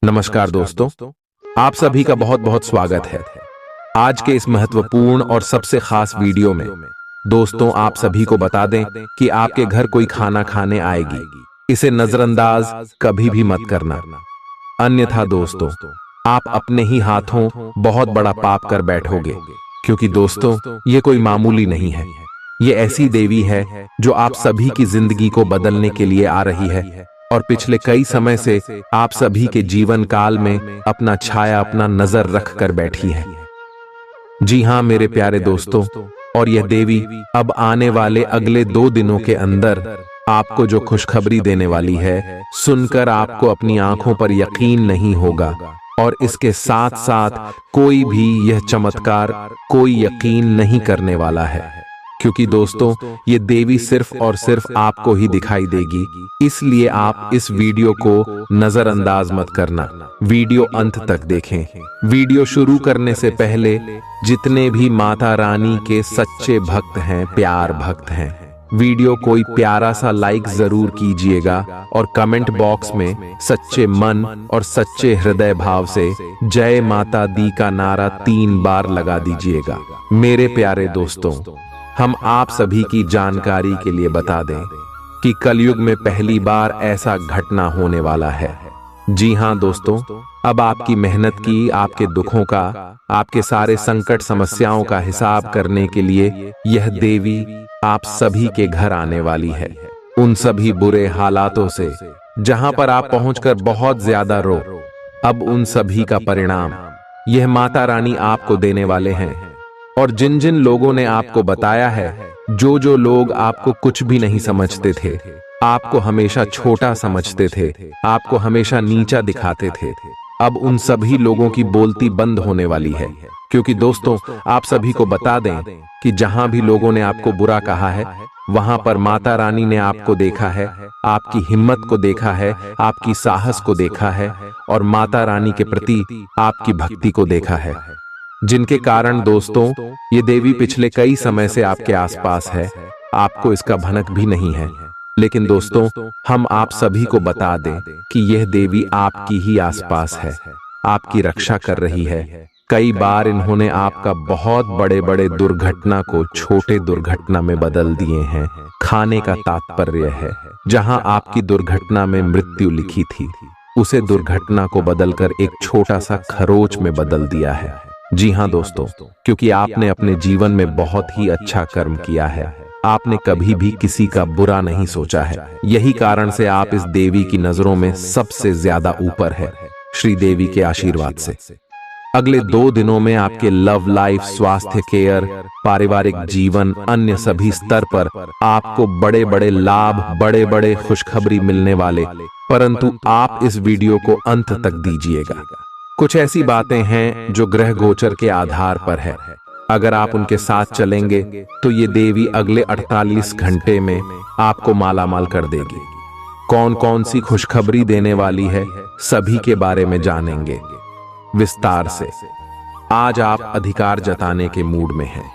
नमस्कार दोस्तों, आप सभी का बहुत बहुत स्वागत है। आज के इस महत्वपूर्ण और सबसे खास वीडियो में दोस्तों आप सभी को बता दें कि आपके घर कोई खाना खाने आएगी, इसे नजरअंदाज कभी भी मत करना। अन्यथा दोस्तों आप अपने ही हाथों बहुत बड़ा पाप कर बैठोगे, क्योंकि दोस्तों ये कोई मामूली नहीं है। ये ऐसी देवी है जो आप सभी की जिंदगी को बदलने के लिए आ रही है और पिछले कई समय से आप सभी के जीवन काल में अपना छाया, अपना नजर रख कर बैठी है। जी हां मेरे प्यारे दोस्तों, और यह देवी अब आने वाले अगले 2 दिनों के अंदर आपको जो खुशखबरी देने वाली है, सुनकर आपको अपनी आंखों पर यकीन नहीं होगा। और इसके साथ साथ कोई भी यह चमत्कार कोई यकीन नहीं करने वाला है, क्योंकि दोस्तों ये देवी सिर्फ और सिर्फ आपको ही दिखाई देगी। इसलिए आप इस वीडियो को नजरअंदाज मत करना, वीडियो अंत तक देखें। वीडियो शुरू करने से पहले जितने भी माता रानी के सच्चे भक्त हैं, प्यार भक्त हैं, वीडियो कोई प्यारा सा लाइक जरूर कीजिएगा और कमेंट बॉक्स में सच्चे मन और सच्चे हृदय भाव से जय माता दी का नारा 3 बार लगा दीजिएगा। मेरे प्यारे दोस्तों, हम आप सभी की जानकारी के लिए बता दें कि कलयुग में पहली बार ऐसा घटना होने वाला है। जी हां दोस्तों, अब आपकी मेहनत की, आपके दुखों का, आपके सारे संकट समस्याओं का हिसाब करने के लिए यह देवी आप सभी के घर आने वाली है। उन सभी बुरे हालातों से जहां पर आप पहुंचकर बहुत ज्यादा रो, अब उन सभी का परिणाम यह माता रानी आपको देने वाले हैं। और जिन जिन लोगों ने आपको बताया है, जो लोग आपको कुछ भी नहीं समझते थे, आपको हमेशा छोटा समझते थे, आपको हमेशा नीचा दिखाते थे, अब उन सभी लोगों की बोलती बंद होने वाली है। क्योंकि दोस्तों आप सभी को बता दें कि जहां भी लोगों ने आपको बुरा कहा है, वहां पर माता रानी ने आपको देखा है, आपकी हिम्मत को देखा है, आपकी साहस को देखा है और माता रानी के प्रति आपकी भक्ति को देखा है, जिनके कारण दोस्तों ये देवी पिछले कई समय से आपके आसपास है। आपको इसका भनक भी नहीं है, लेकिन दोस्तों हम आप सभी को बता दें कि यह देवी आपकी ही आसपास है, आपकी रक्षा कर रही है। कई बार इन्होंने आपका बहुत बड़े बड़े दुर्घटना को छोटे दुर्घटना में बदल दिए हैं। खाने का तात्पर्य है, जहां आपकी दुर्घटना में मृत्यु लिखी थी, उसे दुर्घटना को बदलकर एक छोटा सा खरोच में बदल दिया है। जी हां दोस्तों, क्योंकि आपने अपने जीवन में बहुत ही अच्छा कर्म किया है, आपने कभी भी किसी का बुरा नहीं सोचा है। यही कारण से आप इस देवी की नजरों में सबसे ज्यादा ऊपर है, श्री देवी के आशीर्वाद से। अगले 2 दिनों में आपके लव लाइफ, स्वास्थ्य केयर, पारिवारिक जीवन, अन्य सभी स्तर पर आपको बड़े बड़े लाभ, बड़े बड़े खुशखबरी मिलने वाले, परंतु आप इस वीडियो को अंत तक दीजिएगा। कुछ ऐसी बातें हैं जो ग्रह गोचर के आधार पर है, अगर आप उनके साथ चलेंगे तो ये देवी अगले 48 घंटे में आपको मालामाल कर देगी। कौन कौन सी खुशखबरी देने वाली है, सभी के बारे में जानेंगे विस्तार से। आज आप अधिकार जताने के मूड में हैं,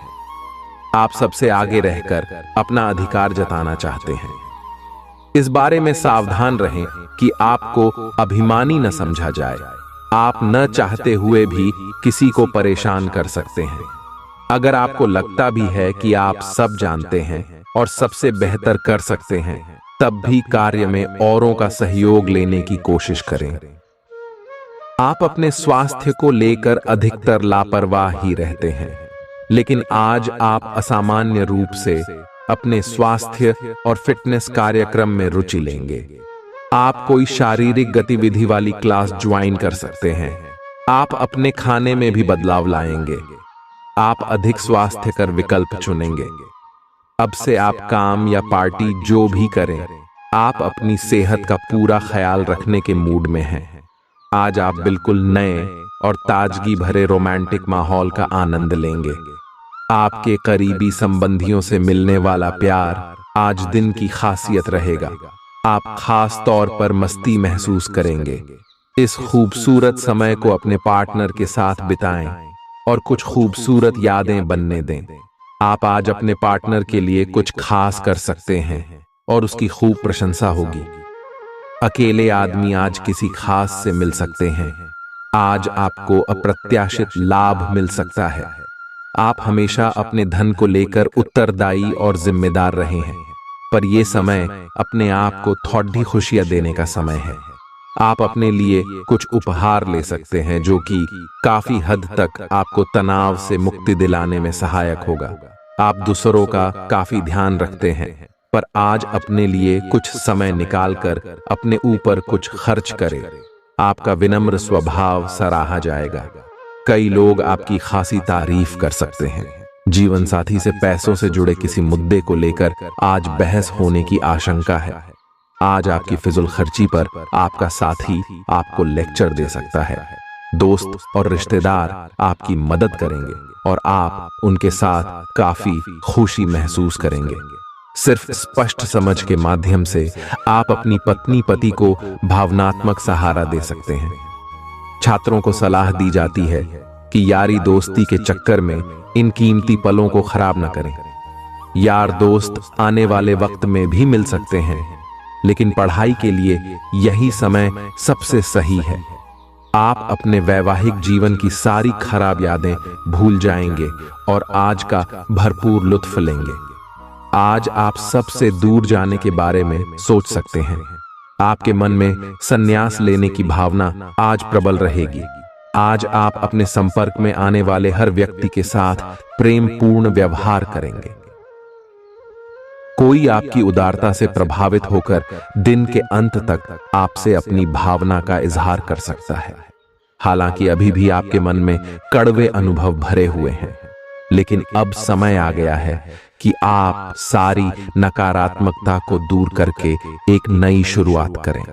आप सबसे आगे रहकर अपना अधिकार जताना चाहते हैं। इस बारे में सावधान रहें कि आपको अभिमानी न समझा जाए। आप न चाहते हुए भी किसी को परेशान कर सकते हैं। अगर आपको लगता भी है कि आप सब जानते हैं और सबसे बेहतर कर सकते हैं, तब भी कार्य में औरों का सहयोग लेने की कोशिश करें। आप अपने स्वास्थ्य को लेकर अधिकतर लापरवाह ही रहते हैं, लेकिन आज आप असामान्य रूप से अपने स्वास्थ्य और फिटनेस कार्यक्रम में रुचि लेंगे। आप कोई शारीरिक गतिविधि वाली क्लास ज्वाइन कर सकते हैं। आप अपने खाने में भी बदलाव लाएंगे। आप अधिक स्वास्थ्यकर विकल्प चुनेंगे। अब से आप काम या पार्टी जो भी करें, आप अपनी सेहत का पूरा ख्याल रखने के मूड में हैं। आज आप बिल्कुल नए और ताजगी भरे रोमांटिक माहौल का आनंद लेंगे। आपके करीबी संबंधियों से मिलने वाला प्यार आज दिन की खासियत रहेगा। आप खास तौर पर मस्ती महसूस करेंगे। इस खूबसूरत समय को अपने पार्टनर के साथ बिताएं और कुछ खूबसूरत यादें बनने दें। आप आज अपने पार्टनर के लिए कुछ खास कर सकते हैं और उसकी खूब प्रशंसा होगी। अकेले आदमी आज किसी खास से मिल सकते हैं। आज आपको अप्रत्याशित लाभ मिल सकता है। आप हमेशा अपने धन को लेकर उत्तरदायी और जिम्मेदार रहे हैं, पर यह समय अपने आप को थोड़ी खुशियां देने का समय है। आप अपने लिए कुछ उपहार ले सकते हैं जो कि काफी हद तक आपको तनाव से मुक्ति दिलाने में सहायक होगा। आप दूसरों का काफी ध्यान रखते हैं, पर आज अपने लिए कुछ समय निकालकर अपने ऊपर कुछ खर्च करें। आपका विनम्र स्वभाव सराहा जाएगा। कई लोग आपकी खासी तारीफ कर सकते हैं। जीवन साथी से पैसों से जुड़े किसी मुद्दे को लेकर आज बहस होने की आशंका है। आज आपकी फिजुल खर्ची पर आपका साथी आपको लेक्चर दे सकता है। दोस्त और रिश्तेदार आपकी मदद करेंगे और आप उनके साथ काफी खुशी महसूस करेंगे। सिर्फ स्पष्ट समझ के माध्यम से आप अपनी पत्नी पति को भावनात्मक सहारा दे सकते हैं। छात्रों को सलाह दी जाती है कि यारी दोस्ती के चक्कर में इन कीमती पलों को खराब न करें। यार दोस्त आने वाले वक्त में भी मिल सकते हैं, लेकिन पढ़ाई के लिए यही समय सबसे सही है। आप अपने वैवाहिक जीवन की सारी खराब यादें भूल जाएंगे और आज का भरपूर लुत्फ लेंगे। आज आप सबसे दूर जाने के बारे में सोच सकते हैं। आपके मन में संन्यास लेने की भावना आज प्रबल रहेगी। आज आप अपने संपर्क में आने वाले हर व्यक्ति के साथ प्रेम पूर्ण व्यवहार करेंगे। कोई आपकी उदारता से प्रभावित होकर दिन के अंत तक आपसे अपनी भावना का इजहार कर सकता है। हालांकि अभी भी आपके मन में कड़वे अनुभव भरे हुए हैं, लेकिन अब समय आ गया है कि आप सारी नकारात्मकता को दूर करके एक नई शुरुआत करें।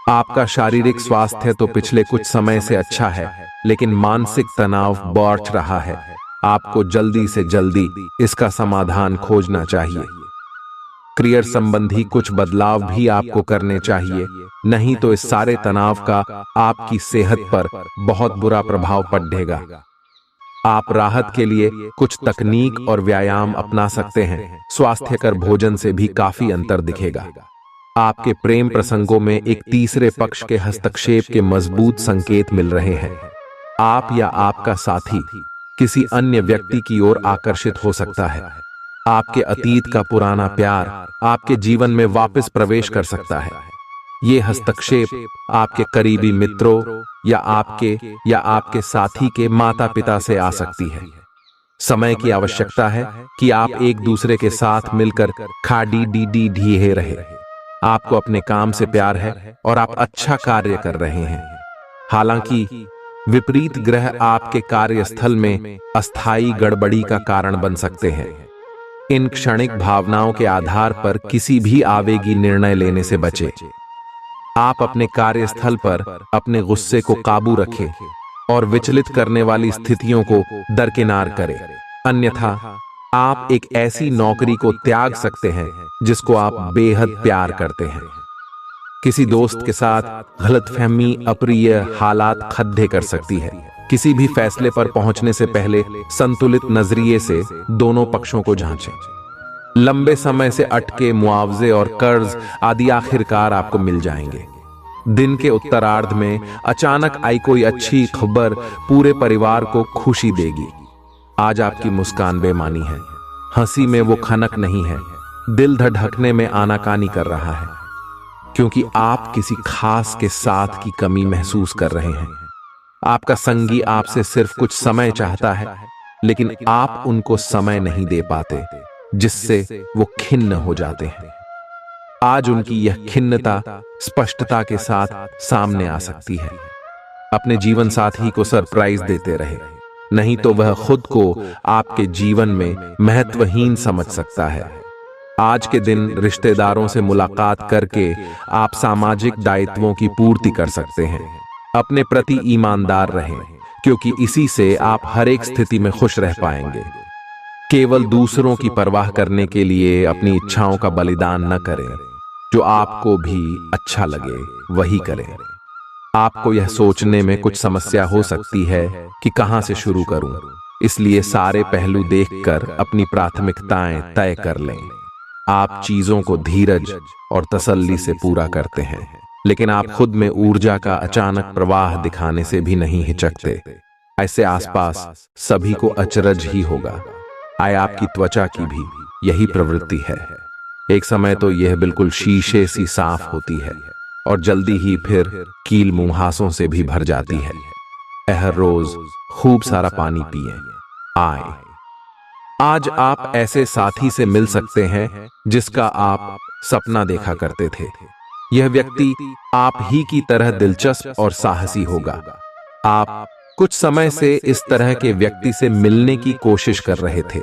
आपका शारीरिक स्वास्थ्य तो पिछले कुछ समय से अच्छा है, लेकिन मानसिक तनाव बढ़ रहा है। आपको जल्दी से जल्दी इसका समाधान खोजना चाहिए। करियर संबंधी कुछ बदलाव भी आपको करने चाहिए, नहीं तो इस सारे तनाव का आपकी सेहत पर बहुत बुरा प्रभाव पड़ेगा। आप राहत के लिए कुछ तकनीक और व्यायाम अपना सकते हैं। स्वास्थ्यकर भोजन से भी काफी अंतर दिखेगा। आपके प्रेम प्रसंगों में एक तीसरे पक्ष के हस्तक्षेप के मजबूत संकेत मिल रहे हैं। आप या आपका साथी किसी अन्य व्यक्ति की ओर आकर्षित हो सकता है। आपके अतीत का पुराना प्यार आपके जीवन में वापस प्रवेश कर सकता है। ये हस्तक्षेप आपके करीबी मित्रों या आपके साथी के माता पिता से आ सकती है। समय की आवश्यकता है कि आप एक दूसरे के साथ मिलकर ढीहे रहे। आपको अपने काम से प्यार है और आप अच्छा कार्य कर रहे हैं। हालांकि विपरीत ग्रह आपके कार्यस्थल में अस्थायी गड़बड़ी का कारण बन सकते हैं। इन क्षणिक भावनाओं के आधार पर किसी भी आवेगी निर्णय लेने से बचें। आप अपने कार्यस्थल पर अपने गुस्से को काबू रखें और विचलित करने वाली स्थितियों को दरकिनार करें। अन्यथा आप एक ऐसी नौकरी को त्याग सकते हैं जिसको आप बेहद प्यार करते हैं। किसी दोस्त के साथ गलतफहमी अप्रिय हालात खड्डे कर सकती है। किसी भी फैसले पर पहुंचने से पहले संतुलित नजरिए से दोनों पक्षों को जांचें। लंबे समय से अटके मुआवजे और कर्ज आदि आखिरकार आपको मिल जाएंगे। दिन के उत्तरार्ध में अचानक आई कोई अच्छी खबर पूरे परिवार को खुशी देगी। आज आपकी मुस्कान बेमानी है, हंसी में वो खनक नहीं है, दिल धड़कने में आनाकानी कर रहा है, क्योंकि आप किसी खास के साथ की कमी महसूस कर रहे हैं। आपका संगी आपसे सिर्फ कुछ समय चाहता है, लेकिन आप उनको समय नहीं दे पाते, जिससे वो खिन्न हो जाते हैं। आज उनकी यह खिन्नता स्पष्टता के साथ सामने आ सकती है। अपने जीवन साथी को सरप्राइज देते रहे, नहीं तो वह खुद को आपके जीवन में महत्वहीन समझ सकता है। आज के दिन रिश्तेदारों से मुलाकात करके आप सामाजिक दायित्वों की पूर्ति कर सकते हैं। अपने प्रति ईमानदार रहें, क्योंकि इसी से आप हर एक स्थिति में खुश रह पाएंगे। केवल दूसरों की परवाह करने के लिए अपनी इच्छाओं का बलिदान न करें। जो आपको भी अच्छा लगे वही करें। आपको यह सोचने में कुछ समस्या हो सकती है कि कहां से शुरू करूं, इसलिए सारे पहलू देखकर अपनी प्राथमिकताएं तय कर लें। आप चीजों को धीरज और तसल्ली से पूरा करते हैं, लेकिन आप खुद में ऊर्जा का अचानक प्रवाह दिखाने से भी नहीं हिचकते। ऐसे आसपास सभी को अचरज ही होगा। आय आपकी त्वचा की भी यही प्रवृत्ति है। एक समय तो यह बिल्कुल शीशे सी साफ होती है और जल्दी ही फिर कील मुंहासों से भी भर जाती है। हर रोज खूब सारा पानी पिए। आए आज आप ऐसे साथी से मिल सकते हैं जिसका आप सपना देखा करते थे। यह व्यक्ति आप ही की तरह दिलचस्प और साहसी होगा। आप कुछ समय से इस तरह के व्यक्ति से मिलने की कोशिश कर रहे थे।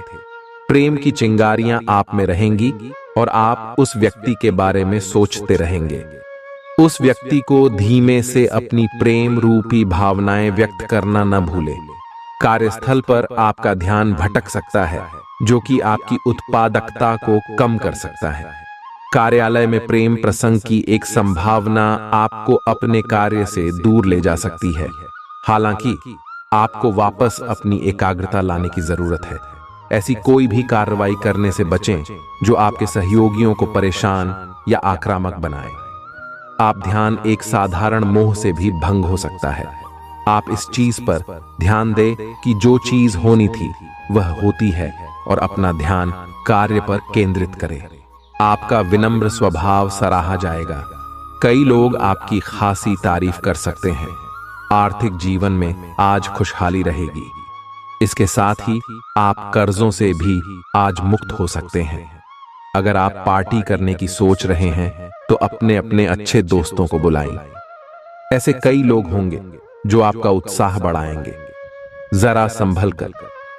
प्रेम की चिंगारियां आप में रहेंगी और आप उस व्यक्ति के बारे में सोचते रहेंगे। उस व्यक्ति को धीमे से अपनी प्रेम रूपी भावनाएं व्यक्त करना न भूले। कार्यस्थल पर आपका ध्यान भटक सकता है, जो कि आपकी उत्पादकता को कम कर सकता है। कार्यालय में प्रेम प्रसंग की एक संभावना आपको अपने कार्य से दूर ले जा सकती है। हालांकि आपको वापस अपनी एकाग्रता लाने की जरूरत है। ऐसी कोई भी कार्रवाई करने से बचें जो आपके सहयोगियों को परेशान या आक्रामक बनाए। आप ध्यान एक साधारण मोह से भी भंग हो सकता है। आप इस चीज पर ध्यान दें कि जो चीज होनी थी वह होती है और अपना ध्यान कार्य पर केंद्रित करें। आपका विनम्र स्वभाव सराहा जाएगा। कई लोग आपकी खासी तारीफ कर सकते हैं। आर्थिक जीवन में आज खुशहाली रहेगी। इसके साथ ही आप कर्जों से भी आज मुक्त हो सकते हैं। अगर आप पार्टी करने की सोच रहे हैं तो अपने अपने अच्छे दोस्तों को बुलाएं। ऐसे कई लोग होंगे जो आपका उत्साह बढ़ाएंगे। जरा संभल कर,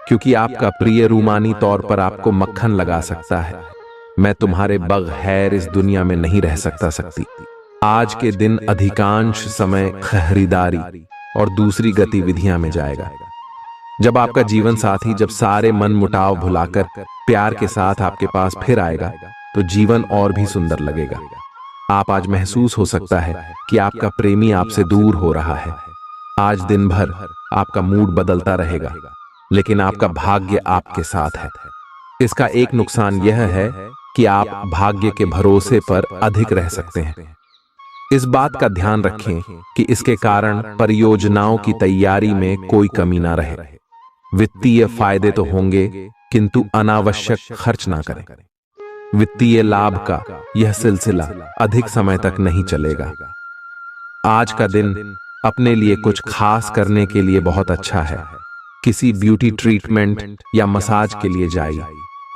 क्योंकि आपका प्रिय रूमानी तौर पर आपको मक्खन लगा सकता है। मैं तुम्हारे बगैर इस दुनिया में नहीं रह सकती। आज के दिन अधिकांश समय खरीदारी और दूसरी गतिविधियां में जाएगा। जब आपका जीवन साथी जब सारे मन मुटाव भुलाकर प्यार के साथ आपके पास फिर आएगा तो जीवन और भी सुंदर लगेगा। आप आज महसूस हो सकता है कि आपका प्रेमी आपसे दूर हो रहा है। आज दिन भर आपका मूड बदलता रहेगा, लेकिन आपका भाग्य आपके साथ है। इसका एक नुकसान यह है कि आप भाग्य के भरोसे पर अधिक रह सकते हैं। इस बात का ध्यान रखें कि इसके कारण परियोजनाओं की तैयारी में कोई कमी ना रहे। वित्तीय फायदे तो होंगे, किंतु अनावश्यक खर्च ना करें। वित्तीय लाभ का यह सिलसिला अधिक समय तक नहीं चलेगा। आज का दिन अपने लिए कुछ खास करने के लिए बहुत अच्छा है। किसी ब्यूटी ट्रीटमेंट या मसाज के लिए जाइए।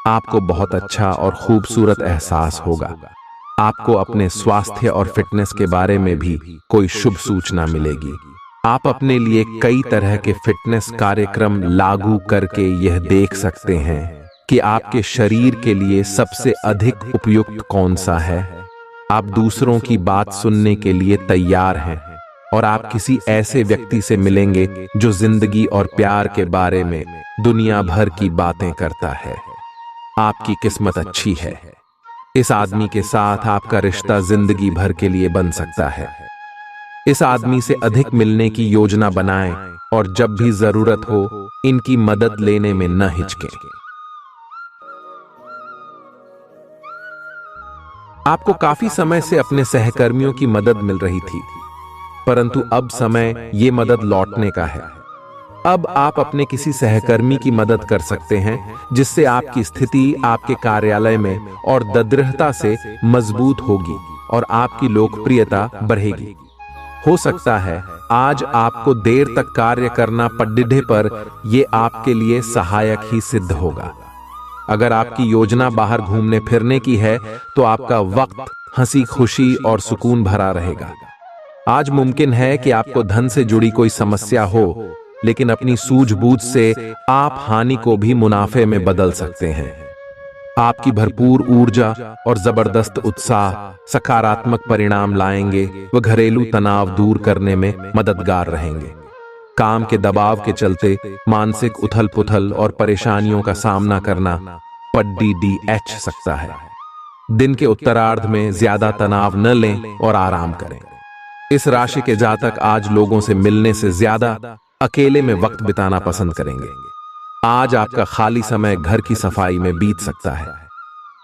आपको बहुत अच्छा और खूबसूरत एहसास होगा। आपको अपने स्वास्थ्य और फिटनेस के बारे में भी कोई शुभ सूचना मिलेगी। आप अपने लिए कई तरह के फिटनेस कार्यक्रम लागू करके यह देख सकते हैं कि आपके शरीर के लिए सबसे अधिक उपयुक्त कौन सा है। आप दूसरों की बात सुनने के लिए तैयार हैं और आप किसी ऐसे व्यक्ति से मिलेंगे जो जिंदगी और प्यार के बारे में दुनिया भर की बातें करता है। आपकी किस्मत अच्छी है। इस आदमी के साथ आपका रिश्ता जिंदगी भर के लिए बन सकता है। इस आदमी से अधिक मिलने की योजना बनाएं और जब भी जरूरत हो इनकी मदद लेने में न हिचकें। आपको काफी समय से अपने सहकर्मियों की मदद मिल रही थी, परंतु अब समय ये मदद लौटने का है। अब आप अपने किसी सहकर्मी की मदद कर सकते हैं, जिससे आपकी स्थिति आपके कार्यालय में और दृढ़ता से मजबूत होगी और आपकी लोकप्रियता बढ़ेगी। हो सकता है आज आपको देर तक कार्य करना पड़ने पर यह आपके लिए सहायक ही सिद्ध होगा। अगर आपकी योजना बाहर घूमने फिरने की है तो आपका वक्त हंसी खुशी और सुकून भरा रहेगा। आज मुमकिन है कि आपको धन से जुड़ी कोई समस्या हो, लेकिन अपनी सूझबूझ से आप हानि को भी मुनाफे में बदल सकते हैं। आपकी भरपूर ऊर्जा और जबरदस्त उत्साह सकारात्मक परिणाम लाएंगे व घरेलू तनाव दूर करने में मददगार रहेंगे। काम के दबाव के चलते मानसिक उथल पुथल और परेशानियों का सामना करना पड़ सकता है। दिन के उत्तरार्ध में ज्यादा तनाव न लें और आराम करें। इस राशि के जातक आज लोगों से मिलने से ज्यादा अकेले में वक्त बिताना पसंद करेंगे। आज आपका खाली समय घर की सफाई में बीत सकता है।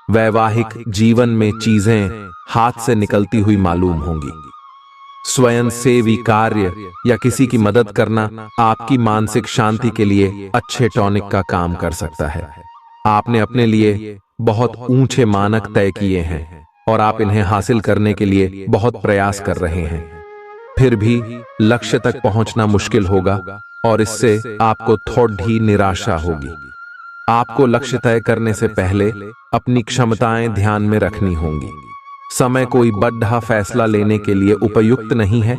वैवाहिक जीवन में चीजें हाथ से निकलती हुई मालूम होंगी। स्वयंसेवी कार्य या किसी की मदद करना आपकी मानसिक शांति के लिए अच्छे टॉनिक का काम कर सकता है। आपने अपने लिए बहुत ऊंचे मानक तय किए हैं और आप इन्हें हासिल करने के लिए बहुत प्रयास कर रहे हैं। फिर भी लक्ष्य तक पहुंचना मुश्किल होगा और इससे आपको थोड़ी निराशा होगी। आपको लक्ष्य तय करने से पहले अपनी क्षमताएं ध्यान में रखनी होंगी। समय कोई बड़ा फैसला लेने के लिए उपयुक्त नहीं है।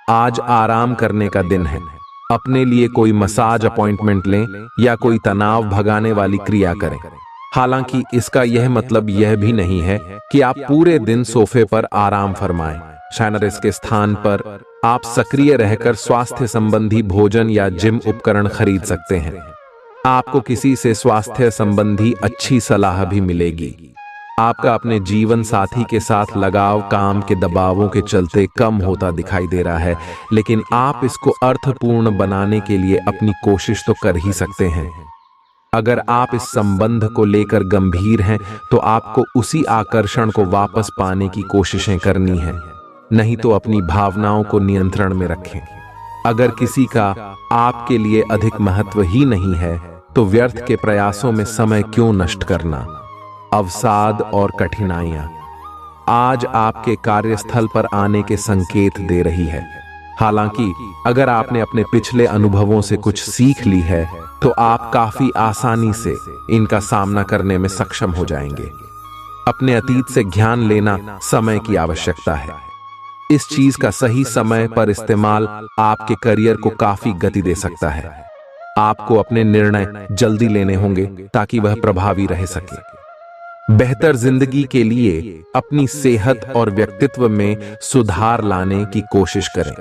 आज आराम करने का दिन है। अपने लिए कोई मसाज अपॉइंटमेंट लें या कोई तनाव भगाने वाली क्रिया करें। हालांकि इसका यह मतलब यह भी नहीं है कि आप पूरे दिन सोफे पर आराम फरमाएं। शायद इसके स्थान पर आप सक्रिय रहकर स्वास्थ्य संबंधी भोजन या जिम उपकरण खरीद सकते हैं। आपको किसी से स्वास्थ्य संबंधी अच्छी सलाह भी मिलेगी। आपका अपने जीवन साथी के साथ लगाव काम के दबावों के चलते कम होता दिखाई दे रहा है, लेकिन आप इसको अर्थपूर्ण बनाने के लिए अपनी कोशिश तो कर ही सकते हैं। अगर आप इस संबंध को लेकर गंभीर हैं तो आपको उसी आकर्षण को वापस पाने की कोशिशें करनी है, नहीं तो अपनी भावनाओं को नियंत्रण में रखें। अगर किसी का आपके लिए अधिक महत्व ही नहीं है तो व्यर्थ के प्रयासों में समय क्यों नष्ट करना। अवसाद और कठिनाइयां आज आपके कार्यस्थल पर आने के संकेत दे रही है। हालांकि अगर आपने अपने पिछले अनुभवों से कुछ सीख ली है तो आप काफी आसानी से इनका सामना करने में सक्षम हो जाएंगे। अपने अतीत से ज्ञान लेना समय की आवश्यकता है। इस चीज का सही समय पर इस्तेमाल आपके करियर को काफी गति दे सकता है। आपको अपने निर्णय जल्दी लेने होंगे ताकि वह प्रभावी रह सके। बेहतर जिंदगी के लिए अपनी सेहत और व्यक्तित्व में सुधार लाने की कोशिश करें।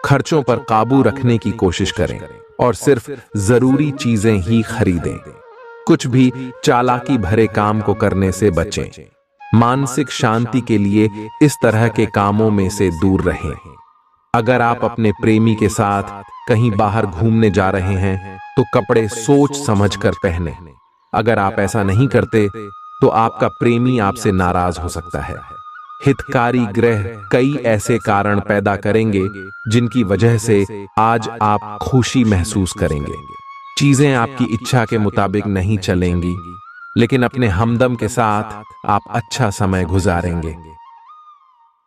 खर्चों पर काबू रखने की कोशिश करें और सिर्फ जरूरी चीजें ही खरीदें। कुछ भी चालाकी भरे काम को करने से बचें। मानसिक शांति के लिए इस तरह के कामों में से दूर रहें। अगर आप अपने प्रेमी के साथ कहीं बाहर घूमने जा रहे हैं तो कपड़े सोच समझकर पहनें। अगर आप ऐसा नहीं करते तो आपका प्रेमी आपसे नाराज हो सकता है। हितकारी ग्रह कई ऐसे कारण पैदा करेंगे जिनकी वजह से आज आप खुशी महसूस करेंगे। चीजें आपकी इच्छा के मुताबिक नहीं चलेंगी, लेकिन अपने हमदम के साथ आप अच्छा समय गुजारेंगे।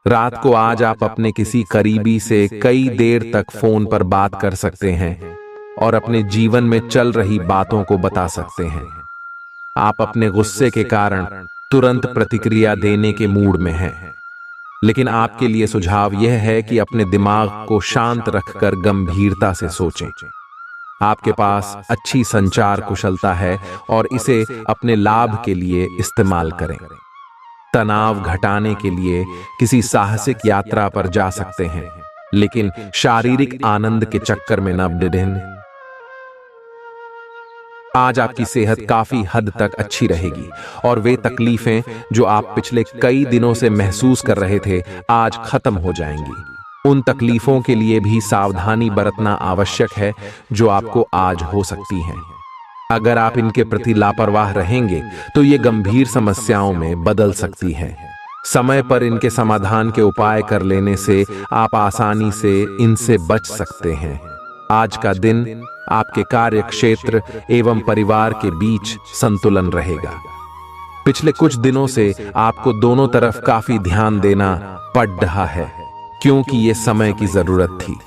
रात को आज आप अपने किसी करीबी से कई देर तक फोन पर बात कर सकते हैं और अपने जीवन में चल रही बातों को बता सकते हैं। आप अपने गुस्से के कारण तुरंत प्रतिक्रिया देने के मूड में हैं, लेकिन आपके लिए सुझाव यह है कि अपने दिमाग को शांत रखकर गंभीरता से सोचें। आपके पास अच्छी संचार कुशलता है और इसे अपने लाभ के लिए इस्तेमाल करें। तनाव घटाने के लिए किसी साहसिक यात्रा पर जा सकते हैं, लेकिन शारीरिक आनंद के चक्कर में न डिडें। आज आपकी सेहत काफी हद तक अच्छी रहेगी और वे तकलीफें जो आप पिछले कई दिनों से महसूस कर रहे थे आज खत्म हो जाएंगी। उन तकलीफों के लिए भी सावधानी बरतना आवश्यक है जो आपको आज हो सकती हैं। अगर आप इनके प्रति लापरवाह रहेंगे तो ये गंभीर समस्याओं में बदल सकती हैं। समय पर इनके समाधान के उपाय कर लेने से आप आसानी से इनसे बच सकते हैं। आज का दिन आपके कार्य क्षेत्र एवं परिवार के बीच संतुलन रहेगा। पिछले कुछ दिनों से आपको दोनों तरफ काफी ध्यान देना पड़ रहा है क्योंकि ये समय की जरूरत थी,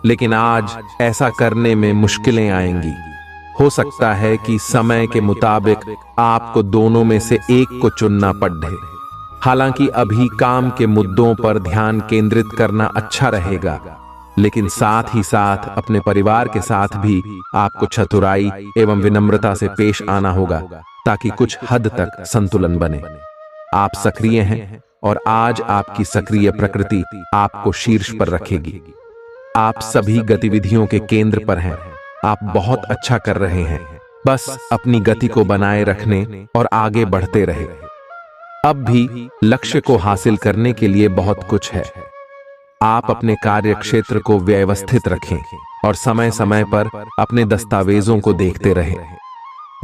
लेकिन आज ऐसा करने में मुश्किलें आएंगी। हो सकता है कि समय के मुताबिक आपको दोनों में से एक को चुनना पड़े। हालांकि अभी काम के मुद्दों पर ध्यान केंद्रित करना अच्छा रहेगा, लेकिन साथ ही साथ अपने परिवार के साथ भी आपको चतुराई एवं विनम्रता से पेश आना होगा ताकि कुछ हद तक संतुलन बने। आप सक्रिय हैं और आज आपकी सक्रिय प्रकृति आपको शीर्ष पर रखेगी। आप सभी गतिविधियों के केंद्र पर हैं। आप बहुत अच्छा कर रहे हैं। बस अपनी गति को बनाए रखने और आगे बढ़ते रहे। अब भी लक्ष्य को हासिल करने के लिए बहुत कुछ है। आप अपने कार्य क्षेत्र को व्यवस्थित रखें और समय समय पर अपने दस्तावेजों को देखते रहें।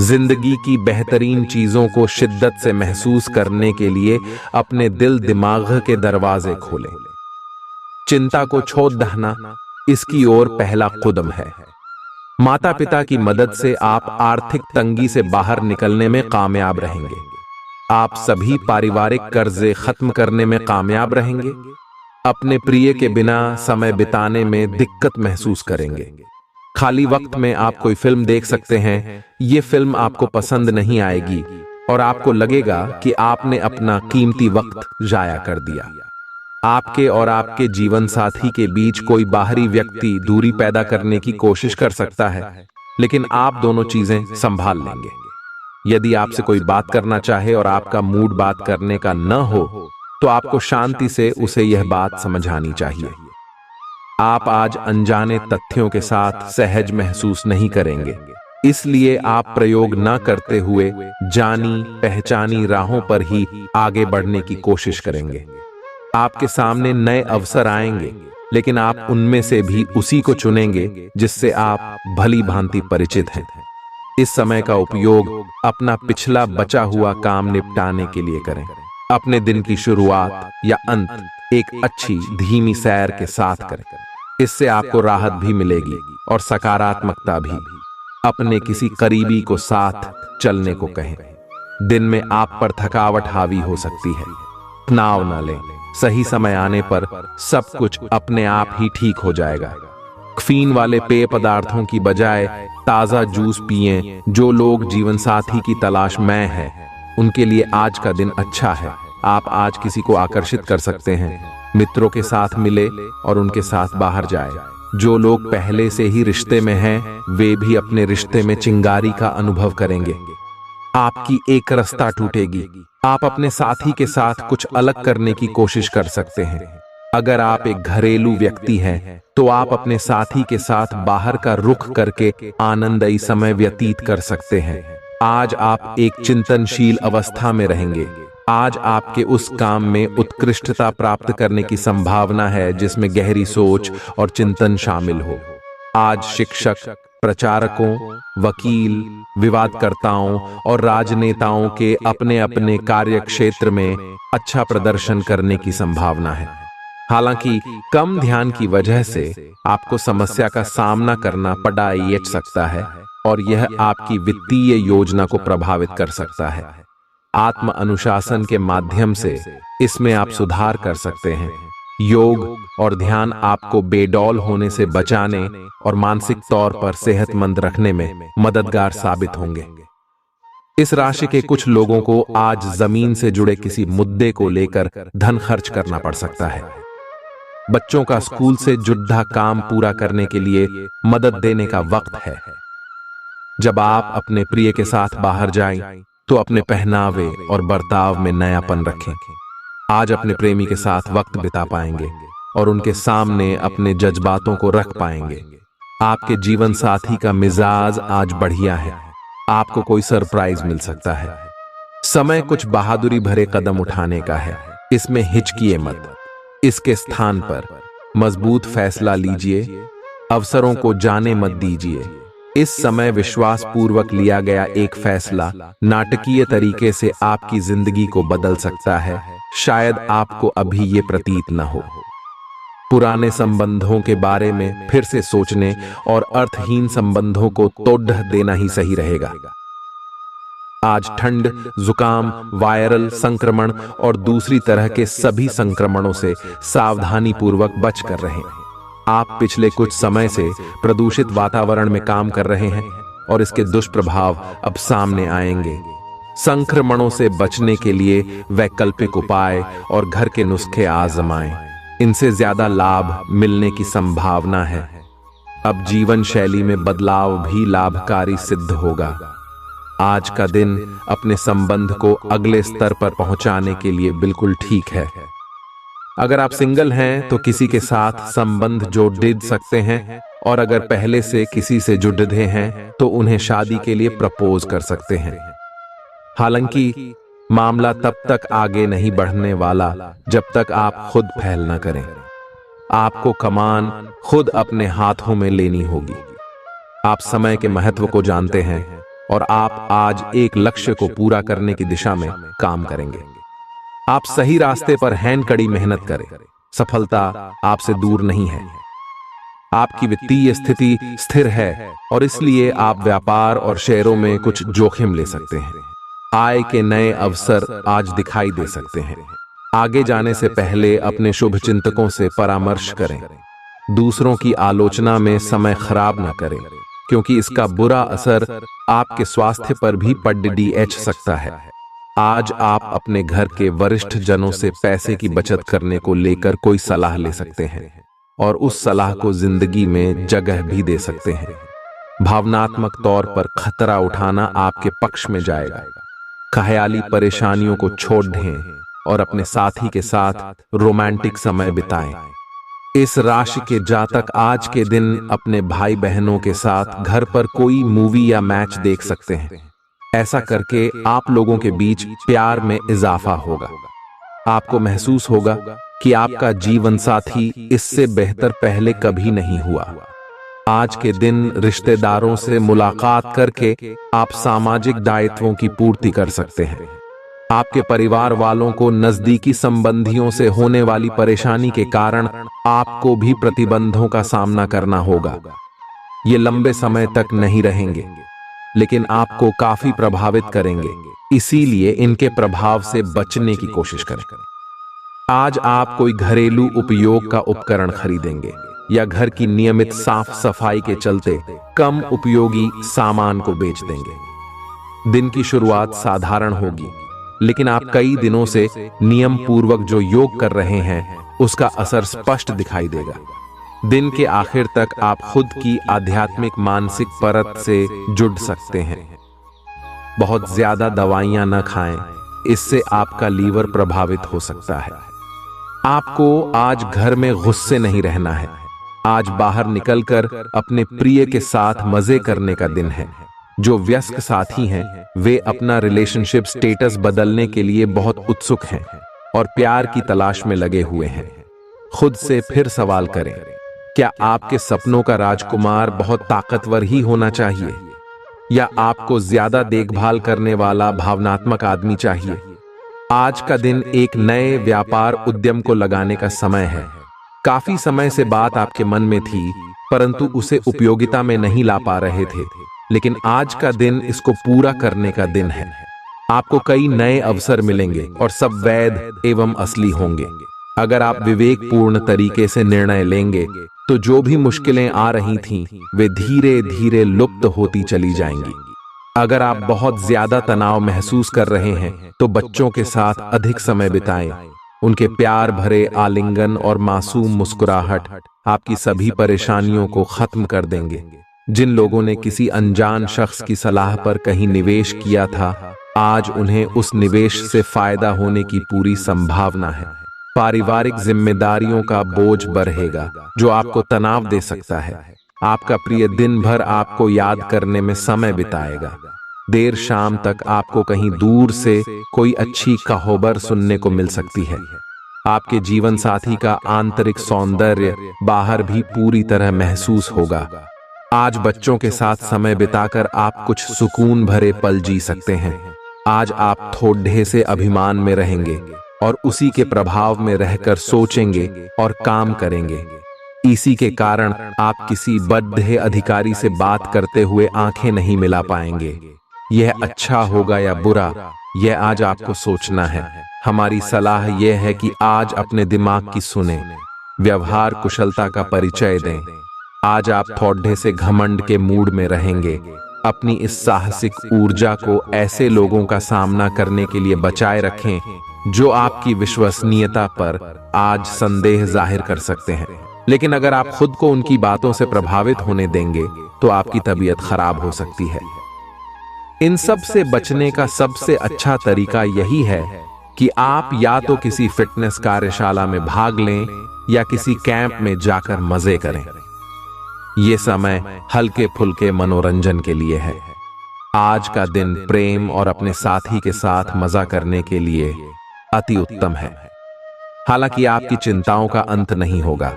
जिंदगी की बेहतरीन चीजों को शिद्दत से महसूस करने के लिए अपने दिल दिमाग के दरवाजे खोलें। चिंता को छोड़ देना इसकी ओर पहला कदम है। माता पिता की मदद से आप आर्थिक तंगी से बाहर निकलने में कामयाब रहेंगे। आप सभी पारिवारिक कर्जे खत्म करने में कामयाब रहेंगे। अपने प्रिय के बिना समय बिताने में दिक्कत महसूस करेंगे। खाली वक्त में आप कोई फिल्म देख सकते हैं। ये फिल्म आपको पसंद नहीं आएगी और आपको लगेगा कि आपने अपना कीमती वक्त जाया कर दिया। आपके और आपके जीवन साथी के बीच कोई बाहरी व्यक्ति दूरी पैदा करने की कोशिश कर सकता है, लेकिन आप दोनों चीजें संभाल लेंगे। यदि आपसे कोई बात करना चाहे और आपका मूड बात करने का न हो, तो आपको शांति से उसे यह बात समझानी चाहिए। आप आज अनजाने तथ्यों के साथ सहज महसूस नहीं करेंगे, इसलिए आप प्रयोग न करते हुए जानी पहचानी राहों पर ही आगे बढ़ने की कोशिश करेंगे। आपके सामने नए अवसर आएंगे, लेकिन आप उनमें से भी उसी को चुनेंगे जिससे आप भली भांति परिचित हैं। इस समय का उपयोग अपना पिछला बचा हुआ काम निपटाने के लिए करें। अपने दिन की शुरुआत या अंत एक अच्छी धीमी सैर के साथ करें। इससे आपको राहत भी मिलेगी और सकारात्मकता भी। अपने किसी करीबी को साथ चलने को कहें। दिन में आप पर थकावट हावी हो सकती है, तनाव न लें। सही समय आने पर सब कुछ अपने आप ही ठीक हो जाएगा। कैफीन वाले पेय पदार्थों की बजाय ताजा जूस पिएं। जो लोग जीवन साथी की तलाश में हैं, उनके लिए आज का दिन अच्छा है। आप आज किसी को आकर्षित कर सकते हैं। मित्रों के साथ मिले और उनके साथ बाहर जाए। जो लोग पहले से ही रिश्ते में हैं, वे भी अपने रिश्ते में चिंगारी का अनुभव करेंगे। आपकी एक रास्ता टूटेगी। आप अपने साथी के साथ कुछ अलग करने की कोशिश कर सकते हैं। अगर आप एक घरेलू व्यक्ति हैं, तो आप अपने साथी के साथ बाहर का रुख करके आनंददायी समय व्यतीत कर सकते हैं। आज आप एक चिंतनशील अवस्था में रहेंगे। आज आपके उस काम में उत्कृष्टता प्राप्त करने की संभावना है जिसमें गहरी सोच और चिंतन शामिल हो। आज शिक्षक, प्रचारकों, वकील, विवादकर्ताओं और राजनेताओं के अपने अपने कार्य क्षेत्र में अच्छा प्रदर्शन करने की संभावना है। हालांकि कम ध्यान की वजह से आपको समस्या का सामना करना पड़ सकता है और यह आपकी वित्तीय योजना को प्रभावित कर सकता है। आत्म अनुशासन के माध्यम से इसमें आप सुधार कर सकते हैं। योग और ध्यान आपको बेडौल होने से बचाने और मानसिक तौर पर सेहतमंद रखने में मददगार साबित होंगे। इस राशि के कुछ लोगों को आज जमीन से जुड़े किसी मुद्दे को लेकर धन खर्च करना पड़ सकता है। बच्चों का स्कूल से जुड़ा काम पूरा करने के लिए मदद देने का वक्त है। जब आप अपने प्रिय के साथ बाहर जाएं, तो अपने पहनावे और बर्ताव में नयापन रखें। आज अपने प्रेमी के साथ वक्त बिता पाएंगे और उनके सामने अपने जज्बातों को रख पाएंगे। आपके जीवन साथी का मिजाज आज बढ़िया है। आपको कोई सरप्राइज मिल सकता है। समय कुछ बहादुरी भरे कदम उठाने का है। इसमें हिचकिए मत। इसके स्थान पर मजबूत फैसला लीजिए। अवसरों को जाने मत दीजिए। इस समय विश्वास पूर्वक लिया गया एक फैसला नाटकीय तरीके से आपकी जिंदगी को बदल सकता है। शायद आपको अभी ये प्रतीत न हो। पुराने संबंधों के बारे में फिर से सोचने और अर्थहीन संबंधों को तोड़ देना ही सही रहेगा। आज ठंड, जुकाम, वायरल संक्रमण और दूसरी तरह के सभी संक्रमणों से सावधानी पूर्वक बच कर रहें। आप पिछले कुछ समय से प्रदूषित वातावरण में काम कर रहे हैं और इसके दुष्प्रभाव अब सामने आएंगे। संक्रमणों से बचने के लिए वैकल्पिक उपाय और घर के नुस्खे आजमाएं। इनसे ज्यादा लाभ मिलने की संभावना है। अब जीवन शैली में बदलाव भी लाभकारी सिद्ध होगा। आज का दिन अपने संबंध को अगले स्तर पर पहुंचाने के लिए बिल्कुल ठीक है। अगर आप सिंगल हैं तो किसी के साथ संबंध जोड़ सकते हैं और अगर पहले से किसी से जुड़े हैं तो उन्हें शादी के लिए प्रपोज कर सकते हैं। हालांकि मामला तब तक आगे नहीं बढ़ने वाला जब तक आप खुद पहल न करें। आपको कमान खुद अपने हाथों में लेनी होगी। आप समय के महत्व को जानते हैं और आप आज एक लक्ष्य को पूरा करने की दिशा में काम करेंगे। आप सही रास्ते पर हैं, कड़ी मेहनत करें। सफलता आपसे दूर नहीं है। आपकी वित्तीय स्थिति स्थिर है और इसलिए आप व्यापार और शेयरों में कुछ जोखिम ले सकते हैं। आय के नए अवसर आज दिखाई दे सकते हैं। आगे जाने से पहले अपने शुभ चिंतकों से परामर्श करें। दूसरों की आलोचना में समय खराब न करें, क्योंकि इसका बुरा असर आपके स्वास्थ्य पर भी पड़ सकता है। आज आप अपने घर के वरिष्ठ जनों से पैसे की बचत करने को लेकर कोई सलाह ले सकते हैं और उस सलाह को जिंदगी में जगह भी दे सकते हैं। भावनात्मक तौर पर खतरा उठाना आपके पक्ष में जाएगा। ख्याली परेशानियों को छोड़ दें और अपने साथी के साथ रोमांटिक समय बिताएं। इस राशि के जातक आज के दिन अपने भाई बहनों के साथ घर पर कोई मूवी या मैच देख सकते हैं। ऐसा करके आप लोगों के बीच प्यार में इजाफा होगा। आपको महसूस होगा कि आपका जीवन साथी इससे बेहतर पहले कभी नहीं हुआ। आज के दिन रिश्तेदारों से मुलाकात करके आप सामाजिक दायित्वों की पूर्ति कर सकते हैं। आपके परिवार वालों को नजदीकी संबंधियों से होने वाली परेशानी के कारण आपको भी प्रतिबंधों का सामना करना होगा। ये लंबे समय तक नहीं रहेंगे, लेकिन आपको काफी प्रभावित करेंगे, इसीलिए इनके प्रभाव से बचने की कोशिश करें। आज आप कोई घरेलू उपयोग का उपकरण खरीदेंगे या घर की नियमित साफ सफाई के चलते कम उपयोगी सामान को बेच देंगे। दिन की शुरुआत साधारण होगी, लेकिन आप कई दिनों से नियम पूर्वक जो योग कर रहे हैं उसका असर स्पष्ट दिखाई देगा। दिन के आखिर तक आप खुद की आध्यात्मिक मानसिक परत से जुड़ सकते हैं। बहुत ज्यादा दवाइयां न खाएं, इससे आपका लीवर प्रभावित हो सकता है। आपको आज घर में गुस्से नहीं रहना है। आज बाहर निकलकर अपने प्रिय के साथ मजे करने का दिन है। जो वयस्क साथी हैं वे अपना रिलेशनशिप स्टेटस बदलने के लिए बहुत उत्सुक हैं और प्यार की तलाश में लगे हुए हैं। खुद से फिर सवाल करें, क्या आपके सपनों का राजकुमार बहुत ताकतवर ही होना चाहिए या आपको ज्यादा देखभाल करने वाला भावनात्मक आदमी चाहिए? आज का दिन एक नए व्यापार उद्यम को लगाने का समय है। काफी समय से बात आपके मन में थी, परंतु उसे उपयोगिता में नहीं ला पा रहे थे, लेकिन आज का दिन इसको पूरा करने का दिन है। आपको कई नए अवसर मिलेंगे और सब वैध एवं असली होंगे। अगर आप विवेकपूर्ण तरीके से निर्णय लेंगे तो जो भी मुश्किलें आ रही थीं, वे धीरे धीरे लुप्त होती चली जाएंगी। अगर आप बहुत ज्यादा तनाव महसूस कर रहे हैं तो बच्चों के साथ अधिक समय बिताएं। उनके प्यार भरे आलिंगन और मासूम मुस्कुराहट आपकी सभी परेशानियों को खत्म कर देंगे। जिन लोगों ने किसी अनजान शख्स की सलाह पर कहीं निवेश किया था, आज उन्हें उस निवेश से फायदा होने की पूरी संभावना है। पारिवारिक जिम्मेदारियों का बोझ बढ़ेगा जो आपको तनाव दे सकता है। आपका प्रिय दिन भर आपको याद करने में समय बिताएगा। देर शाम तक आपको कहीं दूर से कोई अच्छी खबर सुनने को मिल सकती है। आपके जीवन साथी का आंतरिक सौंदर्य बाहर भी पूरी तरह महसूस होगा। आज बच्चों के साथ समय बिताकर आप कुछ सुकून भरे पल जी सकते हैं। आज आप थोड़े से अभिमान में रहेंगे और उसी के प्रभाव में रहकर सोचेंगे और काम करेंगे। इसी के कारण आप किसी बड़े अधिकारी से बात करते हुए आंखें नहीं मिला पाएंगे। यह अच्छा होगा या बुरा, यह आज आपको सोचना है। हमारी सलाह यह है कि आज अपने दिमाग की सुने, व्यवहार कुशलता का परिचय दें। आज आप थोड़े से घमंड के मूड में रहेंगे। अपनी इस साहसिक ऊर्जा को ऐसे लोगों का सामना करने के लिए बचाए रखें जो आपकी विश्वसनीयता पर आज संदेह जाहिर कर सकते हैं। लेकिन अगर आप खुद को उनकी बातों से प्रभावित होने देंगे तो आपकी तबीयत खराब हो सकती है। इन सब से बचने का सबसे अच्छा तरीका यही है कि आप या तो किसी फिटनेस कार्यशाला में भाग लें या किसी कैंप में जाकर मजे करें। ये समय हल्के फुल्के मनोरंजन के लिए है। आज का दिन प्रेम और अपने साथी के साथ मजा करने के लिए अति उत्तम है। हालांकि आपकी चिंताओं का अंत नहीं होगा,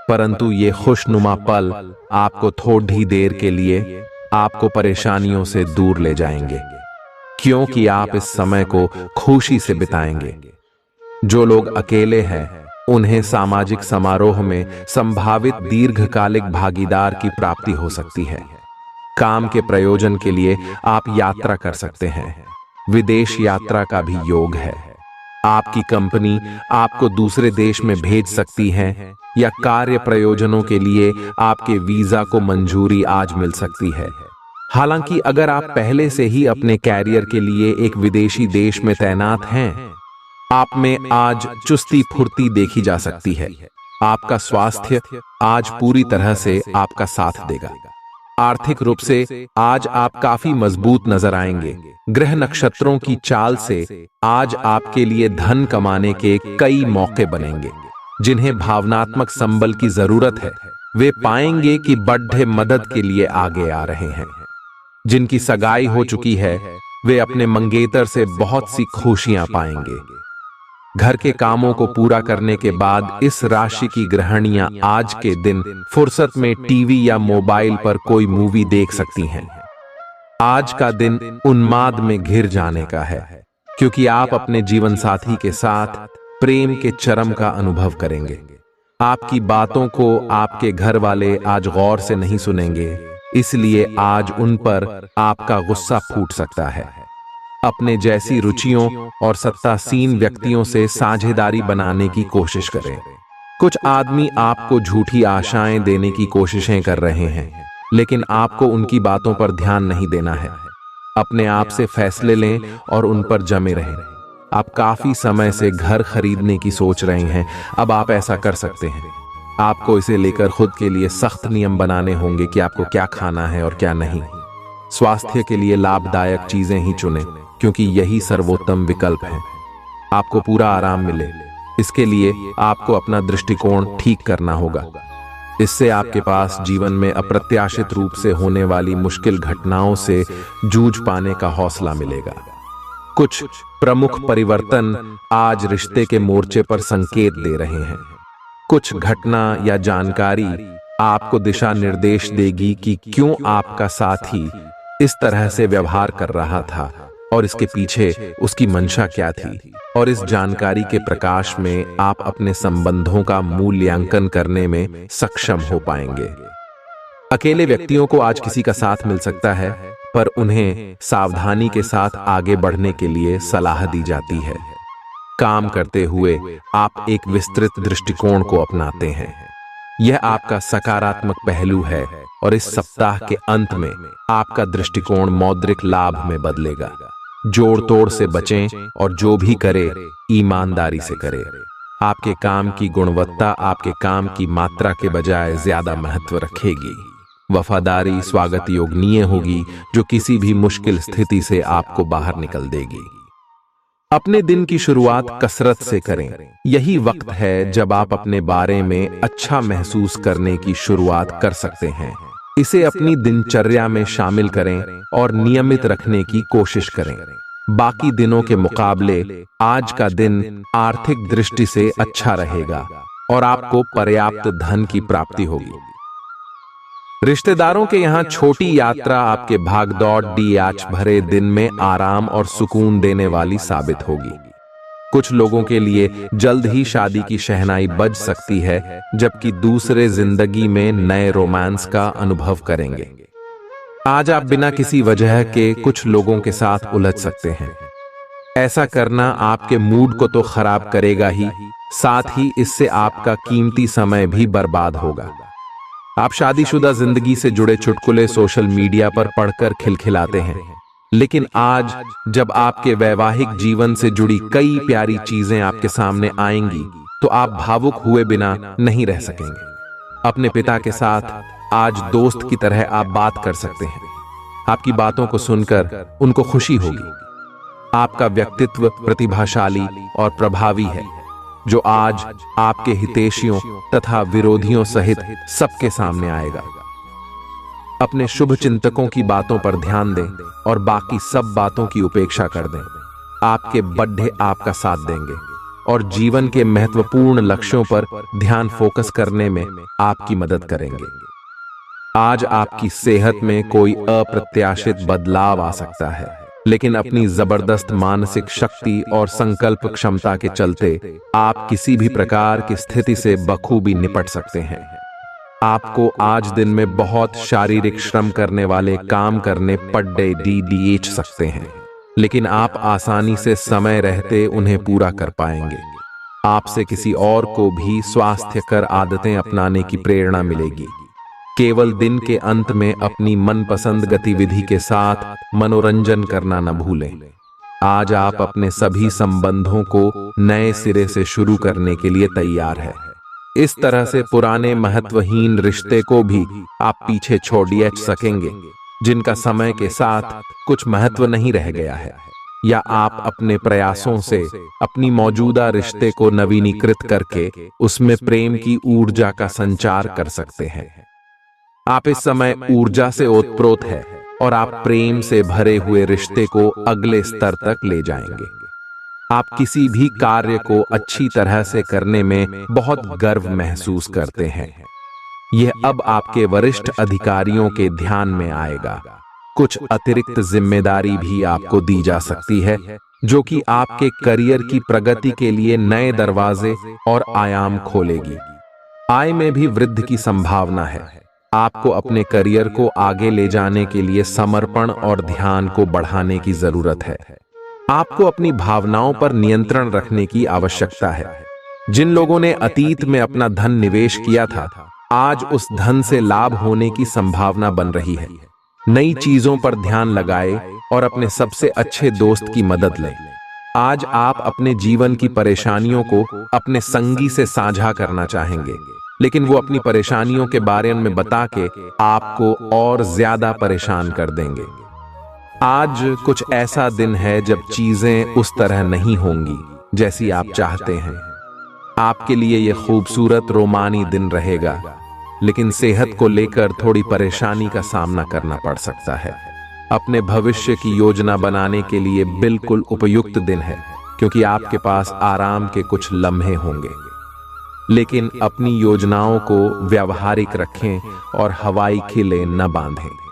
परंतु ये खुशनुमा पल आपको थोड़ी देर के लिए आपको परेशानियों से दूर ले जाएंगे, क्योंकि आप इस समय को खुशी से बिताएंगे। जो लोग अकेले हैं उन्हें सामाजिक समारोह में संभावित दीर्घकालिक भागीदार की प्राप्ति हो सकती है। काम के प्रयोजन के लिए आप यात्रा कर सकते हैं। विदेश यात्रा का भी योग है। आपकी कंपनी आपको दूसरे देश में भेज सकती है या कार्य प्रयोजनों के लिए आपके वीजा को मंजूरी आज मिल सकती है। हालांकि अगर आप पहले से ही अपने कैरियर के लिए एक विदेशी देश में तैनात हैं, आप में आज चुस्ती फुर्ती देखी जा सकती है। आपका स्वास्थ्य आज पूरी तरह से आपका साथ देगा। आर्थिक रूप से आज आप काफी मजबूत नजर आएंगे। ग्रह नक्षत्रों की चाल से आज आपके लिए धन कमाने के कई मौके बनेंगे। जिन्हें भावनात्मक संबल की जरूरत है वे पाएंगे कि बड़े मदद के लिए आगे आ रहे हैं। जिनकी सगाई हो चुकी है वे अपने मंगेतर से बहुत सी खुशियां पाएंगे। घर के कामों को पूरा करने के बाद इस राशि की गृहिणियां आज के दिन फुर्सत में टीवी या मोबाइल पर कोई मूवी देख सकती हैं। आज का दिन उन्माद में घिर जाने का है, क्योंकि आप अपने जीवन साथी के साथ प्रेम के चरम का अनुभव करेंगे। आपकी बातों को आपके घर वाले आज गौर से नहीं सुनेंगे, इसलिए आज उन पर आपका गुस्सा फूट सकता है। अपने जैसी रुचियों और सत्तासीन व्यक्तियों से साझेदारी बनाने की कोशिश करें। कुछ आदमी आपको झूठी आशाएं देने की कोशिशें कर रहे हैं, लेकिन आपको उनकी बातों पर ध्यान नहीं देना है। अपने आप से फैसले लें और उन पर जमे रहें। आप काफी समय से घर खरीदने की सोच रहे हैं, अब आप ऐसा कर सकते हैं। आपको इसे लेकर खुद के लिए सख्त नियम बनाने होंगे कि आपको क्या खाना है और क्या नहीं। स्वास्थ्य के लिए लाभदायक चीजें ही चुनें, क्योंकि यही सर्वोत्तम विकल्प है। आपको पूरा आराम मिले, इसके लिए आपको अपना दृष्टिकोण ठीक करना होगा। इससे आपके पास जीवन में अप्रत्याशित रूप से होने वाली मुश्किल घटनाओं से जूझ पाने का हौसला मिलेगा। कुछ प्रमुख परिवर्तन आज रिश्ते के मोर्चे पर संकेत दे रहे हैं। कुछ घटना या जानकारी आपको दिशा निर्देश देगी कि क्यों आपका साथी इस तरह से व्यवहार कर रहा था और इसके पीछे उसकी मंशा क्या थी। और इस जानकारी के प्रकाश में आप अपने संबंधों का मूल्यांकन करने में सक्षम हो पाएंगे। अकेले व्यक्तियों को आज किसी का साथ मिल सकता है, पर उन्हें सावधानी के साथ आगे बढ़ने के लिए सलाह दी जाती है। काम करते हुए आप एक विस्तृत दृष्टिकोण को अपनाते हैं। यह आपका सकारात्मक पहलू है और इस सप्ताह के अंत में आपका दृष्टिकोण मौद्रिक लाभ में बदलेगा। जोड़ तोड़ से बचें और जो भी करे ईमानदारी से करे। आपके काम की गुणवत्ता आपके काम की मात्रा के बजाय ज्यादा महत्व रखेगी। वफादारी स्वागत योग्य होगी, जो किसी भी मुश्किल स्थिति से आपको बाहर निकल देगी। अपने दिन की शुरुआत कसरत से करें। यही वक्त है जब आप अपने बारे में अच्छा महसूस करने की शुरुआत कर सकते हैं। इसे अपनी दिनचर्या में शामिल करें और नियमित रखने की कोशिश करें। बाकी दिनों के मुकाबले आज का दिन आर्थिक दृष्टि से अच्छा रहेगा और आपको पर्याप्त धन की प्राप्ति होगी। रिश्तेदारों के यहाँ छोटी यात्रा आपके भागदौड़ डीआच भरे दिन में आराम और सुकून देने वाली साबित होगी। कुछ लोगों के लिए जल्द ही शादी की शहनाई बज सकती है, जबकि दूसरे जिंदगी में नए रोमांस का अनुभव करेंगे। आज आप बिना किसी वजह के कुछ लोगों के साथ उलझ सकते हैं। ऐसा करना आपके मूड को तो खराब करेगा ही, साथ ही इससे आपका कीमती समय भी बर्बाद होगा। आप शादीशुदा जिंदगी से जुड़े चुटकुले सोशल मीडिया पर पढ़कर खिलखिलाते हैं, लेकिन आज जब आपके वैवाहिक जीवन से जुड़ी कई प्यारी चीजें आपके सामने आएंगी, तो आप भावुक हुए बिना नहीं रह सकेंगे। अपने पिता के साथ आज दोस्त की तरह आप बात कर सकते हैं। आपकी बातों को सुनकर उनको खुशी होगी। आपका व्यक्तित्व प्रतिभाशाली और प्रभावी है, जो आज आपके हितैषियों तथा विरोधियों सहित सबके सामने आएगा। अपने शुभ चिंतकों की बातों पर ध्यान दें और बाकी सब बातों की उपेक्षा कर दें। आपके बड्ढे आपका साथ देंगे और जीवन के महत्वपूर्ण लक्ष्यों पर ध्यान फोकस करने में आपकी मदद करेंगे। आज आपकी सेहत में कोई अप्रत्याशित बदलाव आ सकता है, लेकिन अपनी जबरदस्त मानसिक शक्ति और संकल्प क्षमता के चलते आप किसी भी प्रकार की स्थिति से बखूबी निपट सकते हैं। आपको आज दिन में बहुत शारीरिक श्रम करने वाले काम करने पड़े डी सकते हैं, लेकिन आप आसानी से समय रहते उन्हें पूरा कर पाएंगे। आपसे किसी और को भी स्वास्थ्यकर आदतें अपनाने की प्रेरणा मिलेगी। केवल दिन के अंत में अपनी मनपसंद गतिविधि के साथ मनोरंजन करना न भूलें। आज आप अपने सभी संबंधों को नए सिरे से शुरू करने के लिए तैयार हैं। इस तरह से पुराने महत्वहीन रिश्ते को भी आप पीछे छोड़ सकेंगे, जिनका समय के साथ कुछ महत्व नहीं रह गया है, या आप अपने प्रयासों से अपनी मौजूदा रिश्ते को नवीनीकृत करके उसमें प्रेम की ऊर्जा का संचार कर सकते हैं। आप इस समय ऊर्जा से ओतप्रोत है और आप प्रेम से भरे हुए रिश्ते को अगले स्तर तक ले जाएंगे। आप किसी भी कार्य को अच्छी तरह से करने में बहुत गर्व महसूस करते हैं। यह अब आपके वरिष्ठ अधिकारियों के ध्यान में आएगा। कुछ अतिरिक्त जिम्मेदारी भी आपको दी जा सकती है, जो कि आपके करियर की प्रगति के लिए नए दरवाजे और आयाम खोलेगी। आय में भी वृद्धि की संभावना है। आपको अपने करियर को आगे ले जाने के लिए समर्पण और ध्यान को बढ़ाने की जरूरत है। आपको अपनी भावनाओं पर नियंत्रण रखने की आवश्यकता है। जिन लोगों ने अतीत में अपना धन निवेश किया था, आज उस धन से लाभ होने की संभावना बन रही है। नई चीजों पर ध्यान लगाएं और अपने सबसे अच्छे दोस्त की मदद लें। आज आप अपने जीवन की परेशानियों को अपने संगी से साझा करना चाहेंगे, लेकिन वो अपनी परेशानियों के बारे में बता के आपको और ज्यादा परेशान कर देंगे। आज कुछ ऐसा दिन है जब चीजें उस तरह नहीं होंगी जैसी आप चाहते हैं। आपके लिए यह खूबसूरत रोमानी दिन रहेगा, लेकिन सेहत को लेकर थोड़ी परेशानी का सामना करना पड़ सकता है। अपने भविष्य की योजना बनाने के लिए बिल्कुल उपयुक्त दिन है, क्योंकि आपके पास आराम के कुछ लम्हे होंगे। लेकिन अपनी योजनाओं को व्यावहारिक रखें और हवाई खिले न बांधें।